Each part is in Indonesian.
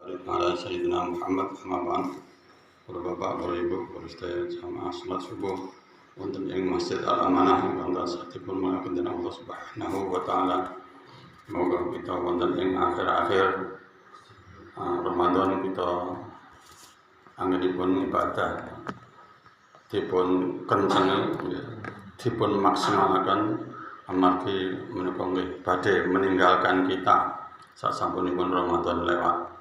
Ala Sayyidina Muhammad Amaban para bapak, para ibu, para sedaya jamaah salat subuh wonten ing Masjid Al-Amanah ingkang tansahipun muliaken Allah Subhanahu wa taala. Moga kita wonten ing akhir-akhir Ramadan kita anggenipun ibadah dipun kenceng dipun maksimalaken amargi menika nggih badhe meninggalkan kita sasampunipun Ramadan lewat.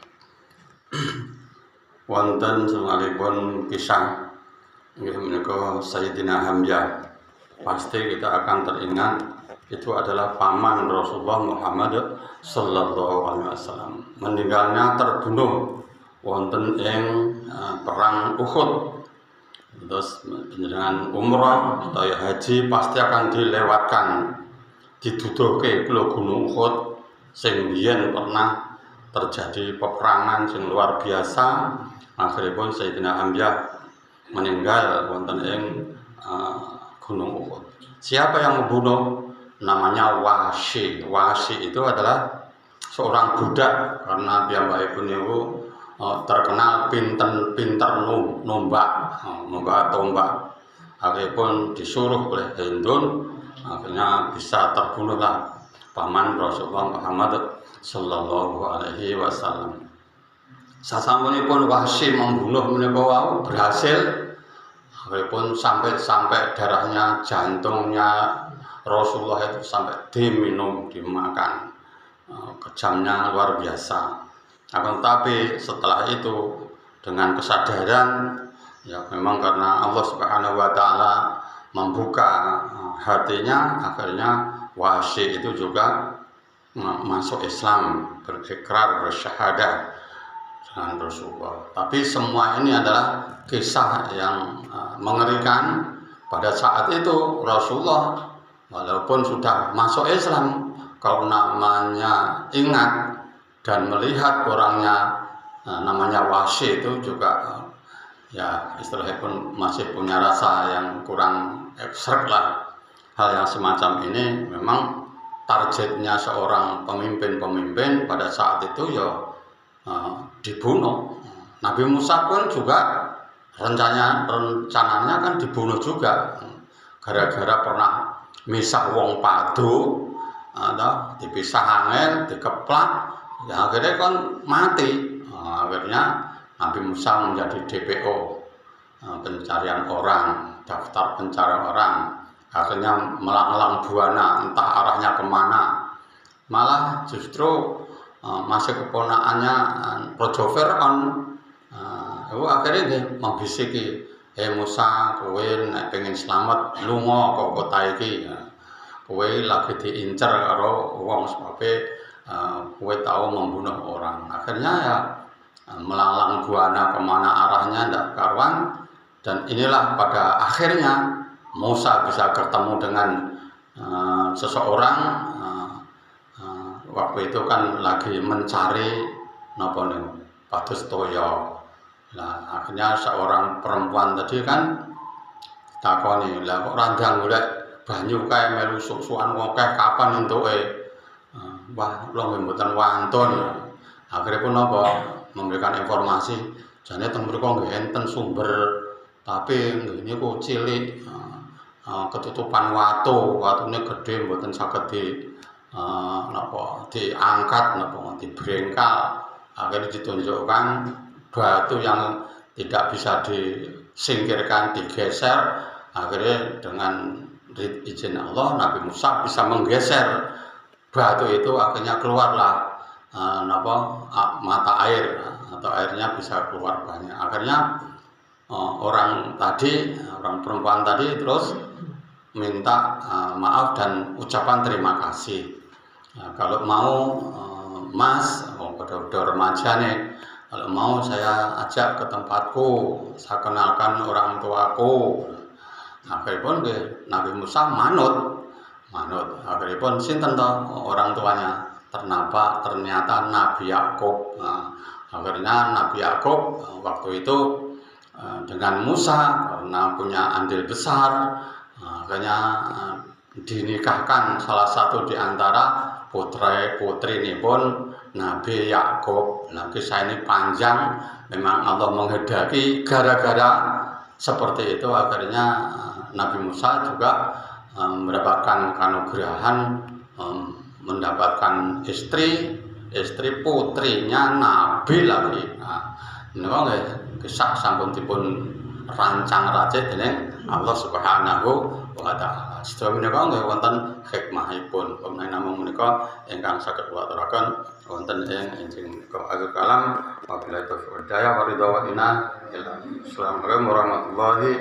Wonten setunggalipun kisah inggih menika Sayyidina Hamzah. Pasti kita akan teringat itu adalah paman Rasulullah Muhammad sallallahu alaihi wasallam. Meninggalnya terbunuh wonten ing perang Uhud. Terus dengan umrah atau haji pasti akan dilewatkan diduduhke pulau Gunung Uhud sing biyen pernah terjadi peperangan yang luar biasa. Akhiripun Sayyidina Hamzah meninggal wonten ing Gunung Uhud. Siapa yang membunuh? Namanya Wahsy. Wahsy itu adalah seorang budak karena piyambakipun niku terkenal pinter nombak tombak. Akhiripun disuruh oleh Hindun, akhirnya bisa terbunuhlah paman Rasulullah Muhammad sallallahu alaihi wasallam. Sasampunipun Wahsy membunuh menika wau berhasil, akhiripun sampai darahnya, jantungnya Rasulullah itu sampai diminum, dimakan. Kejamnya luar biasa. Akan tapi setelah itu dengan kesadaran ya memang karena Allah Subhanahu wa taala membuka hatinya, akhirnya Wahsy itu juga masuk Islam, berikrar, bersyahadah dengan Rasulullah. Tapi semua ini adalah kisah yang mengerikan. Pada saat itu Rasulullah walaupun sudah masuk Islam, kalau namanya ingat dan melihat orangnya namanya Wahsy itu juga ya istilahnya pun masih punya rasa yang kurang ekstrak lah. Hal yang semacam ini memang targetnya seorang pemimpin pada saat itu ya dibunuh. Nabi Musa pun juga rencananya kan dibunuh juga gara-gara pernah misah wong padu atau dipisah angin, dikeplak, ya akhirnya kan mati. Akhirnya Nabi Musa menjadi DPO, pencarian orang, daftar pencarian orang. Akhirnya melanglang buana, entah arahnya kemana. Malah justru masih keponakannya Raja Fir'aun itu akhirnya dia membisiki, Musa, kowe nek pengen selamat lunga ke kota iki. Kowe lagi diincer karo wong sebabe kowe tahu membunuh orang. Akhirnya ya melanglang buana kemana arahnya ndak karuan, dan inilah pada akhirnya Musa bisa ketemu dengan seseorang. Waktu itu kan lagi mencari napa niku pados toya. Nah, akhirnya seorang perempuan tadi kan takoni, "Lah kok randang golek banyu kae melu suk-sukan akeh kapan entuke?" Wah, kula mboten wantun. Akhiripun napa memberikan informasi, jane teng mriku nggih enten sumber, tapi nggih niku cilik. Ketutupan watune gede mboten saged diangkat dibrengkal. Akhirnya ditunjukkan batu yang tidak bisa disingkirkan, digeser. Akhirnya dengan izin Allah Nabi Musa bisa menggeser batu itu, akhirnya keluarlah mata air atau airnya bisa keluar banyak. Akhirnya orang perempuan tadi terus minta maaf dan ucapan terima kasih. Kalau mau Mas, udah remaja nih, kalau mau saya ajak ke tempatku, saya kenalkan orang tuaku. Akhiripun Nabi Musa manut. Akhiripun sinten to orang tuanya? Ternyata Nabi Yakub. Akhirnya Nabi Yakub waktu itu dengan Musa karena punya andil besar, akhirnya dinikahkan salah satu di antara putrinipun Nabi Yakub. Nah, kisah ini panjang, memang Allah menghendaki gara-gara seperti itu akhirnya Nabi Musa juga mendapatkan kanugerahan, mendapatkan istri putrinya Nabi lagi. Nah, menika nggih kisah sampun dipun rancang racik dening Allah Subhanahu wa taala. Sedaya menika nggih wonten hikmahipun. Pemene namung menika ingkang saged kula aturaken wonten ing injing menika. Akhir kalam wabillahi taufiq wal hidayah wa ridha wa inna. Assalamualaikum warahmatullahi